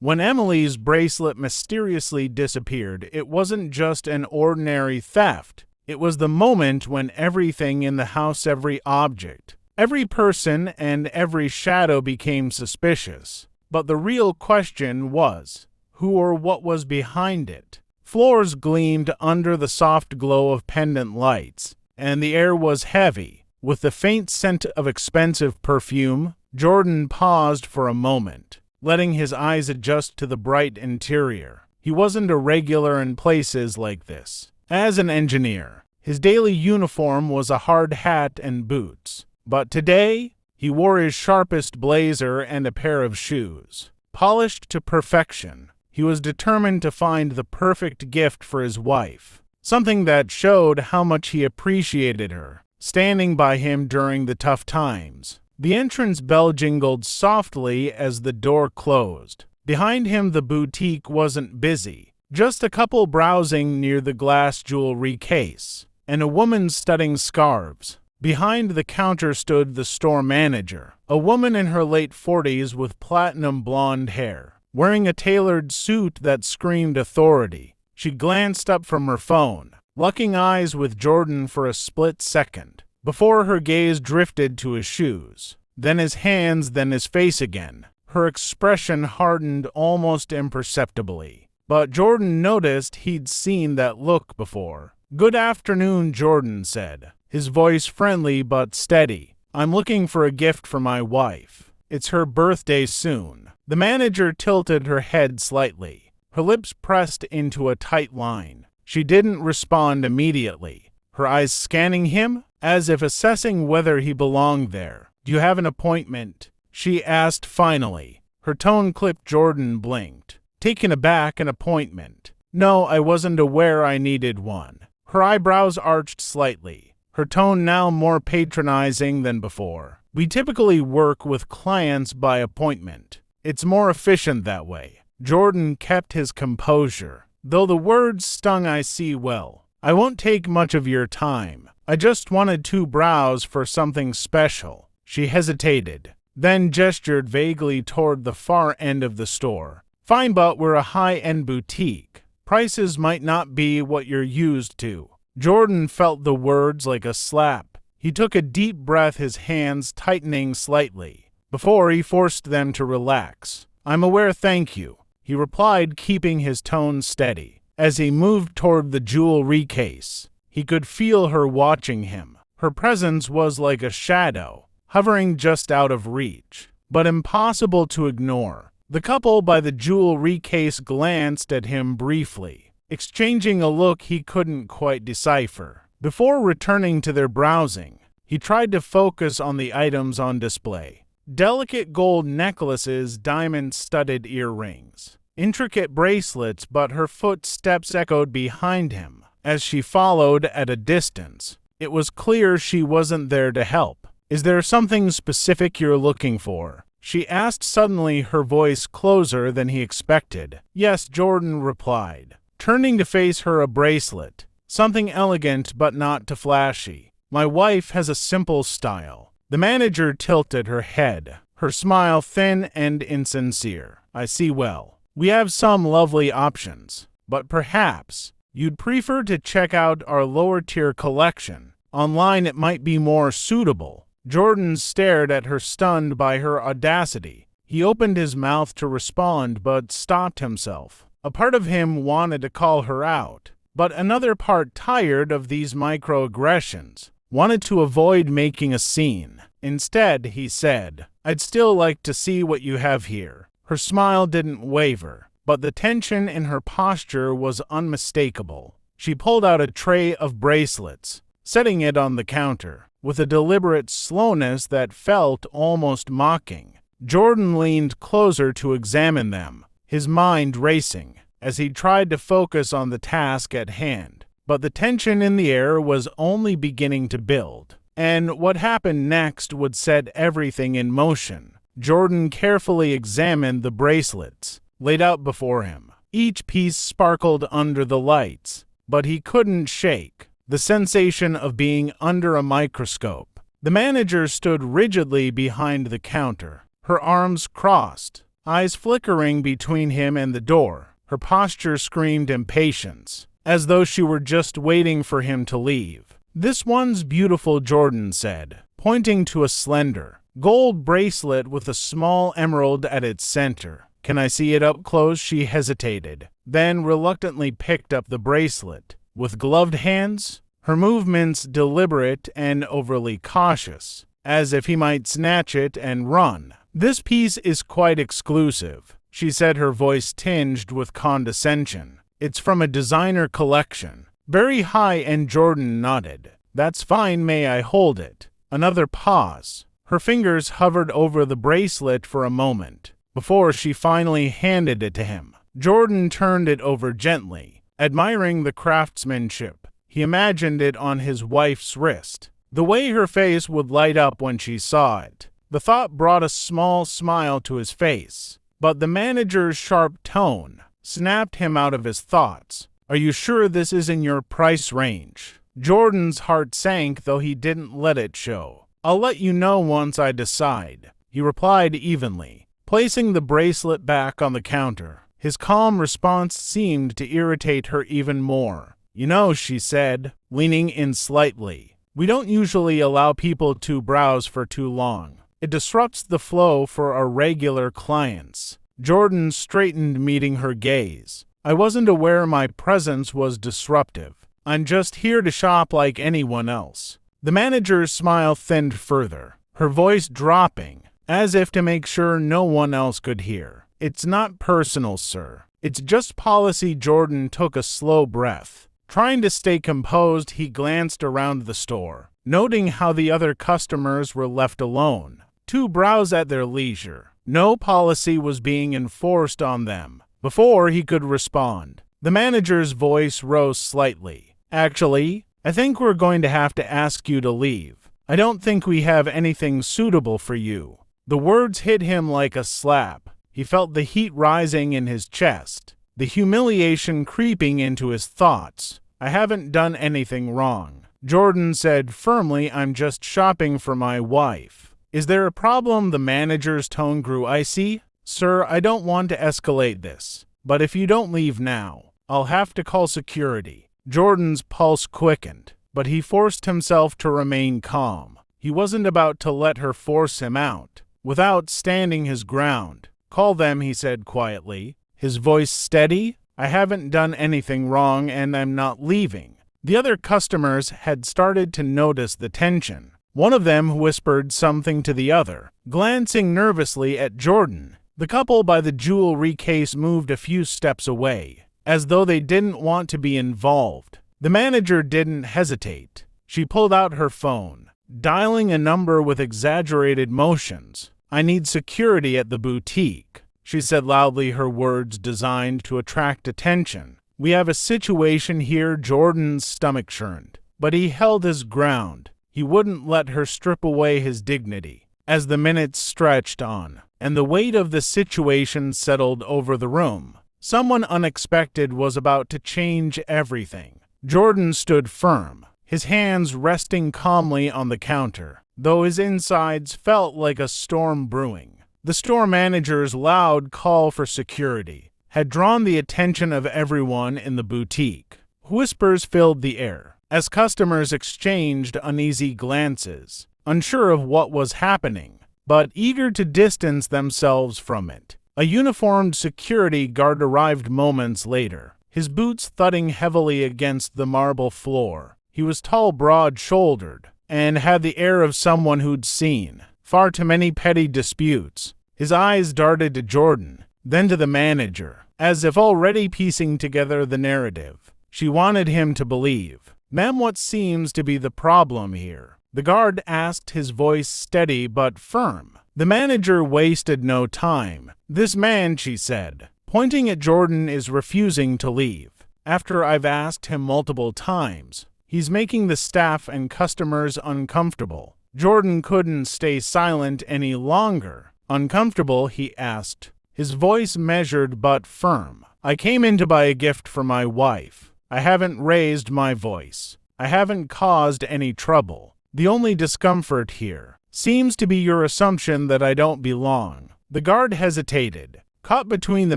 When Emily's bracelet mysteriously disappeared, it wasn't just an ordinary theft. It was the moment when everything in the house, every object, every person, and every shadow became suspicious. But the real question was, who or what was behind it? Floors gleamed under the soft glow of pendant lights, and the air was heavy, with the faint scent of expensive perfume. Jordan paused for a moment, letting his eyes adjust to the bright interior. He wasn't a regular in places like this. As an engineer, his daily uniform was a hard hat and boots. But today, he wore his sharpest blazer and a pair of shoes, polished to perfection. He was determined to find the perfect gift for his wife, something that showed how much he appreciated her, standing by him during the tough times. The entrance bell jingled softly as the door closed. Behind him, the boutique wasn't busy, just a couple browsing near the glass jewelry case, and a woman studying scarves. Behind the counter stood the store manager, a woman in her late 40s with platinum blonde hair, wearing a tailored suit that screamed authority. She glanced up from her phone, locking eyes with Jordan for a split second, before her gaze drifted to his shoes, then his hands, then his face again. Her expression hardened almost imperceptibly, but Jordan noticed he'd seen that look before. "Good afternoon," Jordan said, his voice friendly but steady. "I'm looking for a gift for my wife. It's her birthday soon." The manager tilted her head slightly, her lips pressed into a tight line. She didn't respond immediately, her eyes scanning him as if assessing whether he belonged there. "Do you have an appointment?" she asked finally. Her tone clipped. Jordan blinked, taken aback. "An appointment? No, I wasn't aware I needed one." Her eyebrows arched slightly, her tone now more patronizing than before. "We typically work with clients by appointment. It's more efficient that way." Jordan kept his composure, though the words stung. "I see well. I won't take much of your time. I just wanted to browse for something special." She hesitated, then gestured vaguely toward the far end of the store. "Fine, but we're a high-end boutique. Prices might not be what you're used to." Jordan felt the words like a slap. He took a deep breath, his hands tightening slightly, before he forced them to relax. "I'm aware, thank you," he replied, keeping his tone steady. As he moved toward the jewelry case, he could feel her watching him. Her presence was like a shadow, hovering just out of reach, but impossible to ignore. The couple by the jewelry case glanced at him briefly, exchanging a look he couldn't quite decipher. Before returning to their browsing, he tried to focus on the items on display. Delicate gold necklaces, diamond-studded earrings, intricate bracelets, but her footsteps echoed behind him as she followed at a distance. It was clear she wasn't there to help. "Is there something specific you're looking for?" she asked suddenly, her voice closer than he expected. "Yes," Jordan replied, turning to face her. "A bracelet. Something elegant but not too flashy. My wife has a simple style." The manager tilted her head, her smile thin and insincere. "I see well. We have some lovely options, but perhaps you'd prefer to check out our lower-tier collection. Online it might be more suitable." Jordan stared at her, stunned by her audacity. He opened his mouth to respond but stopped himself. A part of him wanted to call her out, but another part, tired of these microaggressions, wanted to avoid making a scene. Instead, he said, "I'd still like to see what you have here." Her smile didn't waver, but the tension in her posture was unmistakable. She pulled out a tray of bracelets, setting it on the counter, with a deliberate slowness that felt almost mocking. Jordan leaned closer to examine them, his mind racing, as he tried to focus on the task at hand. But the tension in the air was only beginning to build, and what happened next would set everything in motion. Jordan carefully examined the bracelets laid out before him. Each piece sparkled under the lights, but he couldn't shake the sensation of being under a microscope. The manager stood rigidly behind the counter, her arms crossed, eyes flickering between him and the door. Her posture screamed impatience, as though she were just waiting for him to leave. "This one's beautiful," Jordan said, pointing to a slender, gold bracelet with a small emerald at its center. "Can I see it up close?" She hesitated, then reluctantly picked up the bracelet. With gloved hands, her movements deliberate and overly cautious, as if he might snatch it and run. "This piece is quite exclusive," she said, her voice tinged with condescension. "It's from a designer collection. Very high-end." Jordan nodded. "That's fine. May I hold it?" Another pause. Her fingers hovered over the bracelet for a moment, before she finally handed it to him. Jordan turned it over gently, admiring the craftsmanship. He imagined it on his wife's wrist, the way her face would light up when she saw it. The thought brought a small smile to his face, but the manager's sharp tone snapped him out of his thoughts. "Are you sure this is in your price range?" Jordan's heart sank, though he didn't let it show. "I'll let you know once I decide," he replied evenly, placing the bracelet back on the counter. His calm response seemed to irritate her even more. "You know," she said, leaning in slightly, "we don't usually allow people to browse for too long. It disrupts the flow for our regular clients." Jordan straightened, meeting her gaze. "I wasn't aware my presence was disruptive. I'm just here to shop like anyone else." The manager's smile thinned further, her voice dropping, as if to make sure no one else could hear. "It's not personal, sir. It's just policy." Jordan took a slow breath. Trying to stay composed, he glanced around the store, noting how the other customers were left alone to browse at their leisure. No policy was being enforced on them. Before he could respond, the manager's voice rose slightly. "Actually, I think we're going to have to ask you to leave. I don't think we have anything suitable for you." The words hit him like a slap. He felt the heat rising in his chest, the humiliation creeping into his thoughts. "I haven't done anything wrong," Jordan said firmly. "I'm just shopping for my wife." "Is there a problem?" The manager's tone grew icy. "Sir, I don't want to escalate this, but if you don't leave now, I'll have to call security." Jordan's pulse quickened, but he forced himself to remain calm. He wasn't about to let her force him out without standing his ground. "Call them," he said quietly, his voice steady. "I haven't done anything wrong and I'm not leaving." The other customers had started to notice the tension. One of them whispered something to the other, glancing nervously at Jordan. The couple by the jewelry case moved a few steps away, as though they didn't want to be involved. The manager didn't hesitate. She pulled out her phone, dialing a number with exaggerated motions. "I need security at the boutique," she said loudly, her words designed to attract attention. "We have a situation here." Jordan's stomach churned, but he held his ground. He wouldn't let her strip away his dignity. As the minutes stretched on, and the weight of the situation settled over the room, someone unexpected was about to change everything. Jordan stood firm, his hands resting calmly on the counter, though his insides felt like a storm brewing. The store manager's loud call for security had drawn the attention of everyone in the boutique. Whispers filled the air as customers exchanged uneasy glances, unsure of what was happening, but eager to distance themselves from it. A uniformed security guard arrived moments later, his boots thudding heavily against the marble floor. He was tall, broad-shouldered, and had the air of someone who'd seen far too many petty disputes. His eyes darted to Jordan, then to the manager, as if already piecing together the narrative. She wanted him to believe. "Ma'am, what seems to be the problem here?" the guard asked, his voice steady but firm. The manager wasted no time. "This man," she said, pointing at Jordan, "is refusing to leave. After I've asked him multiple times, he's making the staff and customers uncomfortable." Jordan couldn't stay silent any longer. "Uncomfortable?" he asked, his voice measured but firm. "I came in to buy a gift for my wife. I haven't raised my voice. I haven't caused any trouble. The only discomfort here seems to be your assumption that I don't belong." The guard hesitated, caught between the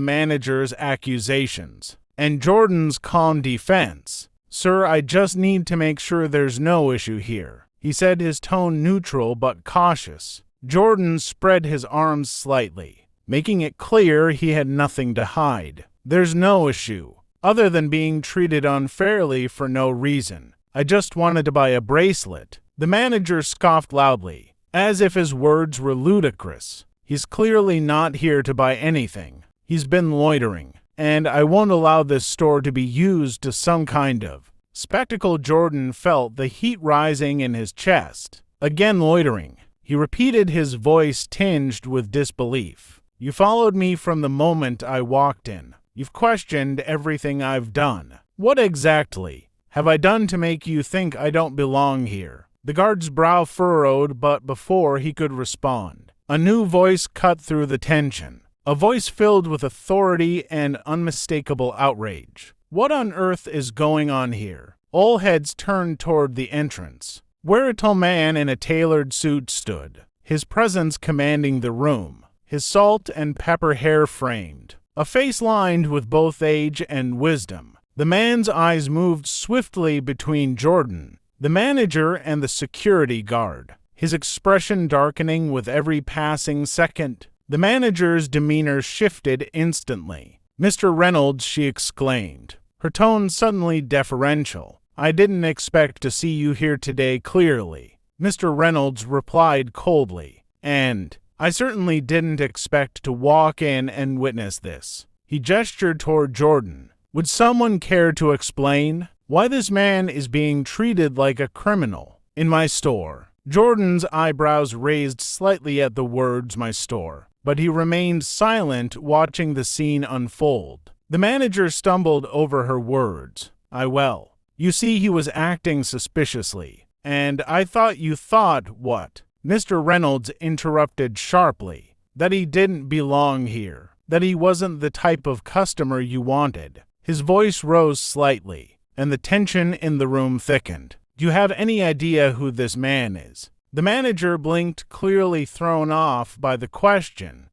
manager's accusations and Jordan's calm defense. "Sir, I just need to make sure there's no issue here," he said, his tone neutral but cautious. Jordan spread his arms slightly, making it clear he had nothing to hide. "There's no issue, other than being treated unfairly for no reason. I just wanted to buy a bracelet." The manager scoffed loudly, as if his words were ludicrous. "He's clearly not here to buy anything. He's been loitering, and I won't allow this store to be used to some kind of spectacle." Jordan felt the heat rising in his chest. "Again loitering," he repeated, his voice tinged with disbelief. "You followed me from the moment I walked in. You've questioned everything I've done. What exactly have I done to make you think I don't belong here?" The guard's brow furrowed, but before he could respond, a new voice cut through the tension. A voice filled with authority and unmistakable outrage. "What on earth is going on here?" All heads turned toward the entrance, where a tall man in a tailored suit stood, his presence commanding the room, his salt and pepper hair framed, a face lined with both age and wisdom. The man's eyes moved swiftly between Jordan, the manager, and the security guard, his expression darkening with every passing second. The manager's demeanor shifted instantly. "Mr. Reynolds," she exclaimed, her tone suddenly deferential, "I didn't expect to see you here today." "Clearly," Mr. Reynolds replied coldly, "and I certainly didn't expect to walk in and witness this." He gestured toward Jordan. "Would someone care to explain why this man is being treated like a criminal in my store?" Jordan's eyebrows raised slightly at the words "my store," but he remained silent, watching the scene unfold. The manager stumbled over her words. Well, you see, he was acting suspiciously, and I thought you thought what?" Mr. Reynolds interrupted sharply. "That he didn't belong here, that he wasn't the type of customer you wanted." His voice rose slightly, and the tension in the room thickened. "Do you have any idea who this man is?" The manager blinked, clearly thrown off by the question.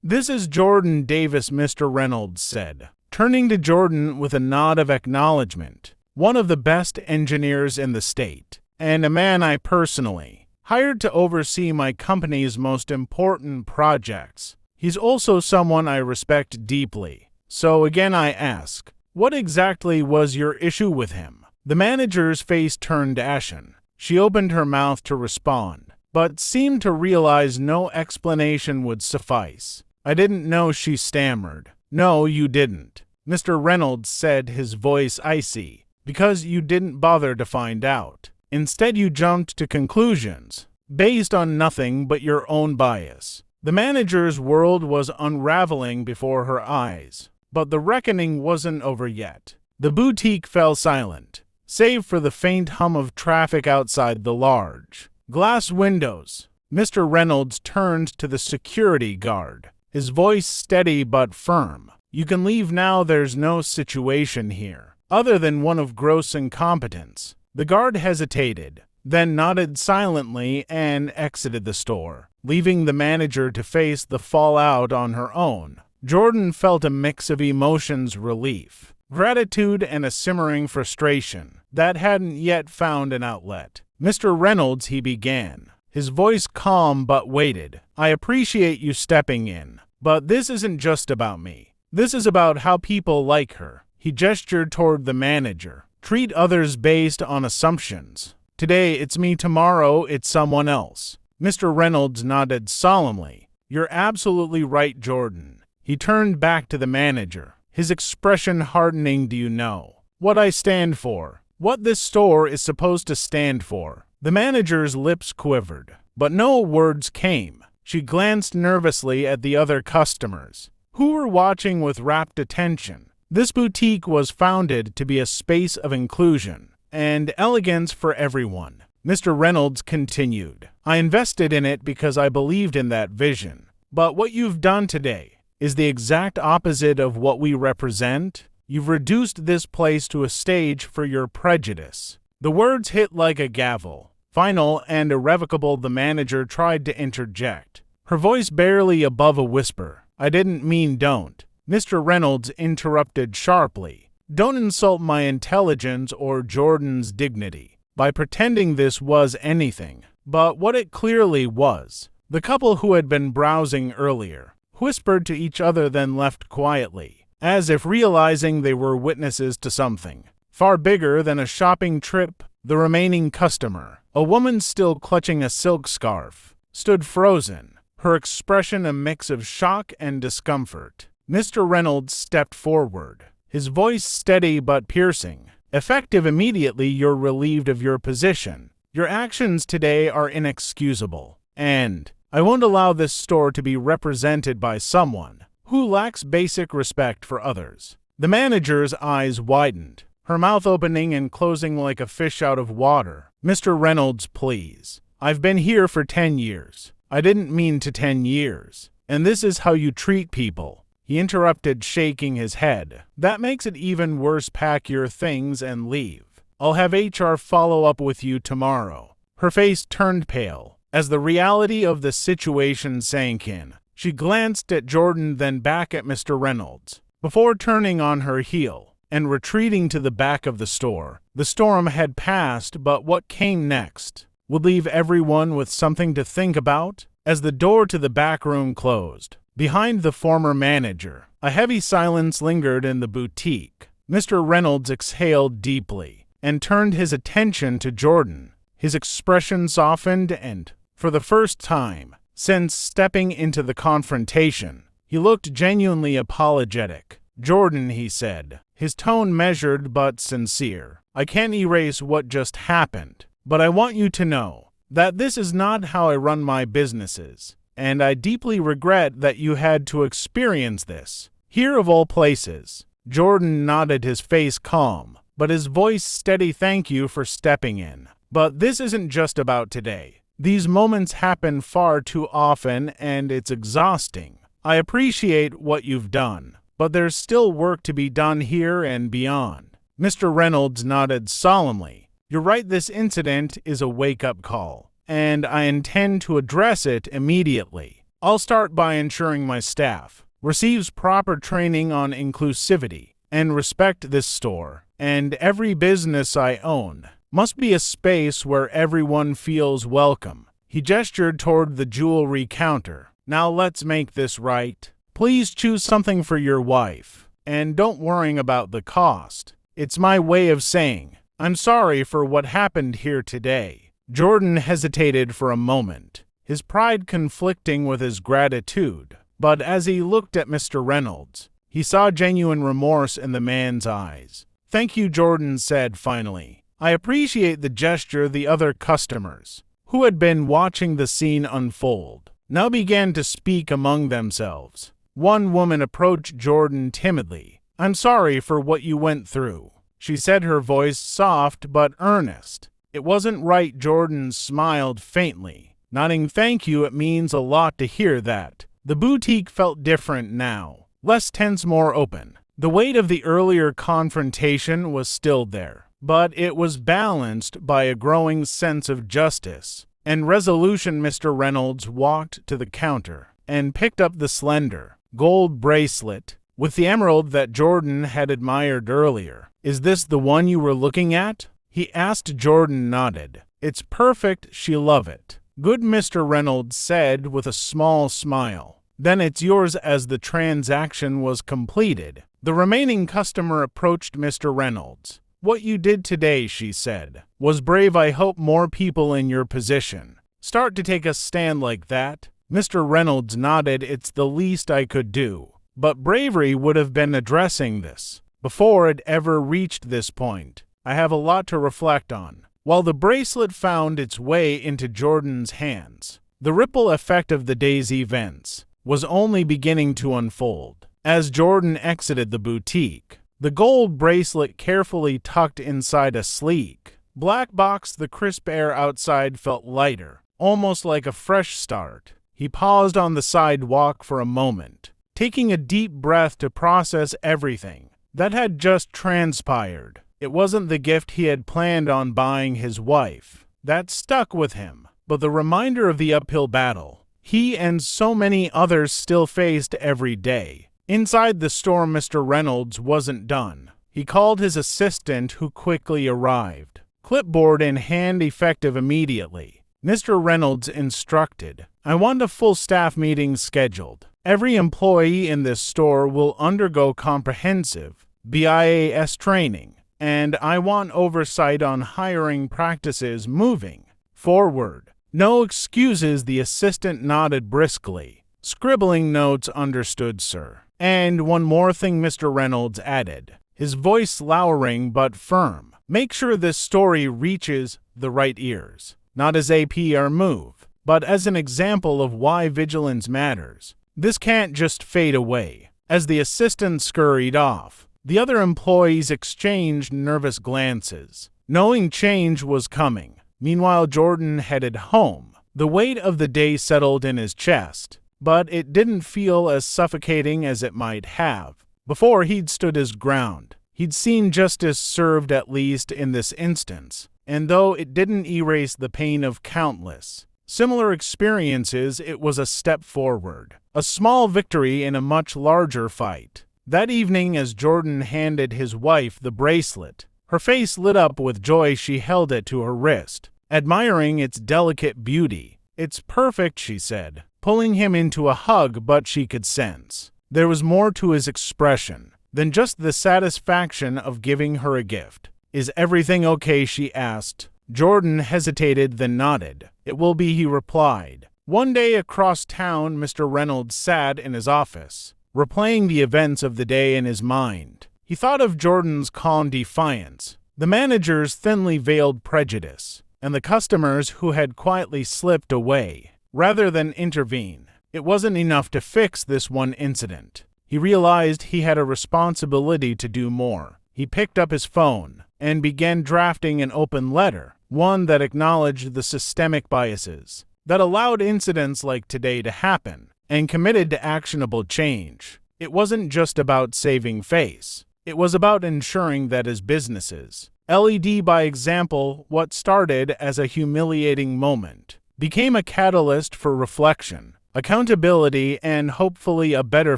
"This is Jordan Davis," Mr. Reynolds said, turning to Jordan with a nod of acknowledgement. "One of the best engineers in the state, and a man I personally hired to oversee my company's most important projects. He's also someone I respect deeply. So again I ask, what exactly was your issue with him?" The manager's face turned ashen. She opened her mouth to respond, but seemed to realize no explanation would suffice. "I didn't know," she stammered. "No, you didn't," Mr. Reynolds said, his voice icy, "because you didn't bother to find out. Instead, you jumped to conclusions based on nothing but your own bias." The manager's world was unraveling before her eyes, but the reckoning wasn't over yet. The boutique fell silent, save for the faint hum of traffic outside the large glass windows. Mr. Reynolds turned to the security guard, his voice steady but firm. "You can leave now. There's no situation here, other than one of gross incompetence." The guard hesitated, then nodded silently and exited the store, leaving the manager to face the fallout on her own. Jordan felt a mix of emotions: relief, gratitude, and a simmering frustration that hadn't yet found an outlet. "Mr. Reynolds," he began, his voice calm but weighted, "I appreciate you stepping in, but this isn't just about me. This is about how people like her." He gestured toward the manager. "Treat others based on assumptions. Today it's me, tomorrow it's someone else." Mr. Reynolds nodded solemnly. "You're absolutely right, Jordan." He turned back to the manager, his expression hardening. "Do you know what I stand for? What this store is supposed to stand for?" The manager's lips quivered, but no words came. She glanced nervously at the other customers, who were watching with rapt attention. This boutique was founded to be a space of inclusion and elegance for everyone. Mr. Reynolds continued, "I invested in it because I believed in that vision. But what you've done today is the exact opposite of what we represent. You've reduced this place to a stage for your prejudice." The words hit like a gavel. Final and irrevocable. The manager tried to interject, her voice barely above a whisper. "I didn't mean don't," Mr. Reynolds interrupted sharply. "Don't insult my intelligence or Jordan's dignity by pretending this was anything but what it clearly was." The couple who had been browsing earlier whispered to each other, then left quietly, as if realizing they were witnesses to something far bigger than a shopping trip. The remaining customer, a woman still clutching a silk scarf, stood frozen, her expression a mix of shock and discomfort. Mr. Reynolds stepped forward, his voice steady but piercing. "Effective immediately, you're relieved of your position. Your actions today are inexcusable, and I won't allow this store to be represented by someone who lacks basic respect for others." The manager's eyes widened, her mouth opening and closing like a fish out of water. "Mr. Reynolds, please. I've been here for 10 years. I didn't mean to 10 years. And this is how you treat people," he interrupted, shaking his head. "That makes it even worse. Pack your things and leave. I'll have HR follow up with you tomorrow." Her face turned pale as the reality of the situation sank in. She glanced at Jordan, then back at Mr. Reynolds, before turning on her heel and retreating to the back of the store. The storm had passed, but what came next would leave everyone with something to think about. As the door to the back room closed behind the former manager, a heavy silence lingered in the boutique. Mr. Reynolds exhaled deeply and turned his attention to Jordan. His expression softened, and for the first time since stepping into the confrontation, he looked genuinely apologetic. "Jordan," he said, his tone measured but sincere, "I can't erase what just happened, but I want you to know that this is not how I run my businesses, and I deeply regret that you had to experience this here of all places." Jordan nodded, his face calm, but his voice steady. "Thank you for stepping in. But this isn't just about today. These moments happen far too often, and it's exhausting. I appreciate what you've done, but there's still work to be done here and beyond." Mr. Reynolds nodded solemnly. "You're right, this incident is a wake-up call, and I intend to address it immediately. I'll start by ensuring my staff receives proper training on inclusivity and respect. This store, and every business I own, must be a space where everyone feels welcome." He gestured toward the jewelry counter. "Now let's make this right. Please choose something for your wife, and don't worry about the cost. It's my way of saying I'm sorry for what happened here today." Jordan hesitated for a moment, his pride conflicting with his gratitude. But as he looked at Mr. Reynolds, he saw genuine remorse in the man's eyes. "Thank you," Jordan said finally. "I appreciate the gesture." The other customers, who had been watching the scene unfold, now began to speak among themselves. One woman approached Jordan timidly. "I'm sorry for what you went through," she said, her voice soft but earnest. "It wasn't right." Jordan smiled faintly, nodding. "Thank you, it means a lot to hear that." The boutique felt different now, less tense, more open. The weight of the earlier confrontation was still there, but it was balanced by a growing sense of justice and resolution. Mr. Reynolds walked to the counter and picked up the slender gold bracelet with the emerald that Jordan had admired earlier. "Is this the one you were looking at?" he asked. Jordan nodded. "It's perfect. She'll love it." "Good," Mr. Reynolds said with a small smile. "Then it's yours." As the transaction was completed, the remaining customer approached Mr. Reynolds. "What you did today," she said, "was brave. I hope more people in your position start to take a stand like that." Mr. Reynolds nodded. "It's the least I could do. But bravery would have been addressing this before it ever reached this point. I have a lot to reflect on." While the bracelet found its way into Jordan's hands, the ripple effect of the day's events was only beginning to unfold. As Jordan exited the boutique, the gold bracelet carefully tucked inside a sleek black box, the crisp air outside felt lighter, almost like a fresh start. He paused on the sidewalk for a moment, taking a deep breath to process everything that had just transpired. It wasn't the gift he had planned on buying his wife that stuck with him, but the reminder of the uphill battle he and so many others still faced every day. Inside the store, Mr. Reynolds wasn't done. He called his assistant, who quickly arrived. Clipboard in hand, effective immediately. Mr. Reynolds instructed, "I want a full staff meeting scheduled. Every employee in this store will undergo comprehensive BIAS training, and I want oversight on hiring practices moving forward. No excuses." The assistant nodded briskly. "Scribbling notes, understood, sir. And one more thing," Mr. Reynolds added, his voice lowering but firm. "Make sure this story reaches the right ears, not as a PR move, but as an example of why vigilance matters. This can't just fade away." As the assistant scurried off, the other employees exchanged nervous glances, knowing change was coming. Meanwhile, Jordan headed home. The weight of the day settled in his chest, but it didn't feel as suffocating as it might have. Before, he'd stood his ground. He'd seen justice served, at least in this instance, and though it didn't erase the pain of countless similar experiences, it was a step forward, a small victory in a much larger fight. That evening, as Jordan handed his wife the bracelet, her face lit up with joy. She held it to her wrist, admiring its delicate beauty. "It's perfect," she said, pulling him into a hug, but she could sense there was more to his expression than just the satisfaction of giving her a gift. "Is everything okay?" she asked. Jordan hesitated, then nodded. "It will be," he replied. One day across town, Mr. Reynolds sat in his office, replaying the events of the day in his mind. He thought of Jordan's calm defiance, the manager's thinly veiled prejudice, and the customers who had quietly slipped away rather than intervene. It wasn't enough to fix this one incident. He realized he had a responsibility to do more. He picked up his phone and began drafting an open letter, one that acknowledged the systemic biases that allowed incidents like today to happen, and committed to actionable change. It wasn't just about saving face. It was about ensuring that his businesses, LED by example, what started as a humiliating moment, became a catalyst for reflection, accountability, and hopefully a better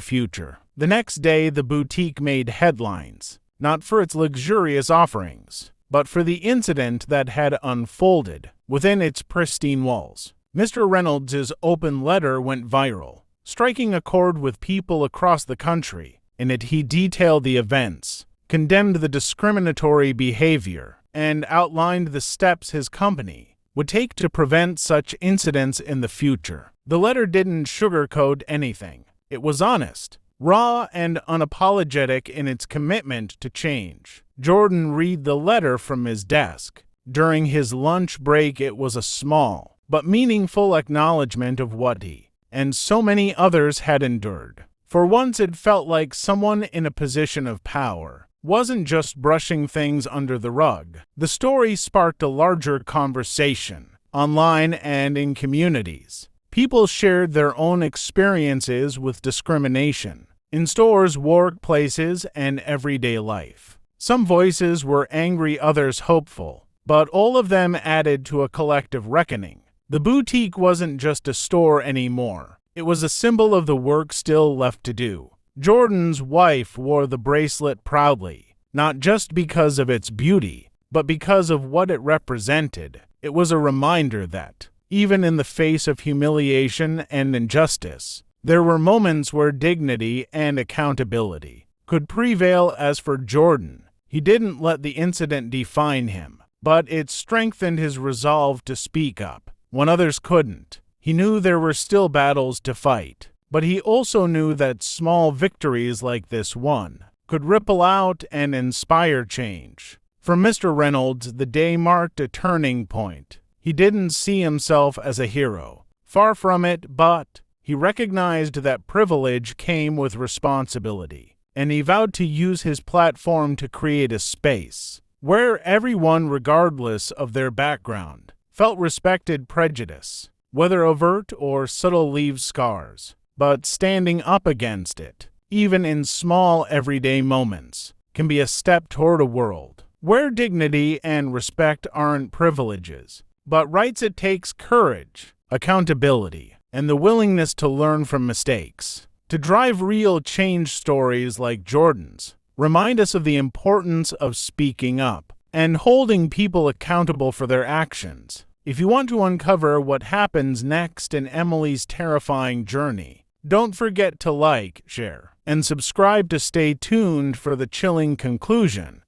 future. The next day, the boutique made headlines, not for its luxurious offerings, but for the incident that had unfolded within its pristine walls. Mr. Reynolds' open letter went viral, striking a chord with people across the country. In it, he detailed the events, condemned the discriminatory behavior, and outlined the steps his company would take to prevent such incidents in the future. The letter didn't sugarcoat anything. It was honest, raw, and unapologetic in its commitment to change. Jordan read the letter from his desk. During his lunch break, it was a small but meaningful acknowledgement of what he and so many others had endured. For once, it felt like someone in a position of power wasn't just brushing things under the rug. The story sparked a larger conversation, online and in communities. People shared their own experiences with discrimination in stores, workplaces, and everyday life. Some voices were angry, others hopeful, but all of them added to a collective reckoning. The boutique wasn't just a store anymore. It was a symbol of the work still left to do. Jordan's wife wore the bracelet proudly, not just because of its beauty, but because of what it represented. It was a reminder that, even in the face of humiliation and injustice, there were moments where dignity and accountability could prevail. As for Jordan, he didn't let the incident define him, but it strengthened his resolve to speak up when others couldn't. He knew there were still battles to fight, but he also knew that small victories like this one could ripple out and inspire change. For Mr. Reynolds, the day marked a turning point. He didn't see himself as a hero, far from it, but he recognized that privilege came with responsibility, and he vowed to use his platform to create a space where everyone, regardless of their background, felt respected. Prejudice, whether overt or subtle, leaves scars, but standing up against it, even in small everyday moments, can be a step toward a world where dignity and respect aren't privileges, but rights. It takes courage, accountability, and the willingness to learn from mistakes. To drive real change stories like Jordan's, remind us of the importance of speaking up and holding people accountable for their actions. If you want to uncover what happens next in Emily's terrifying journey, don't forget to like, share, and subscribe to stay tuned for the chilling conclusion.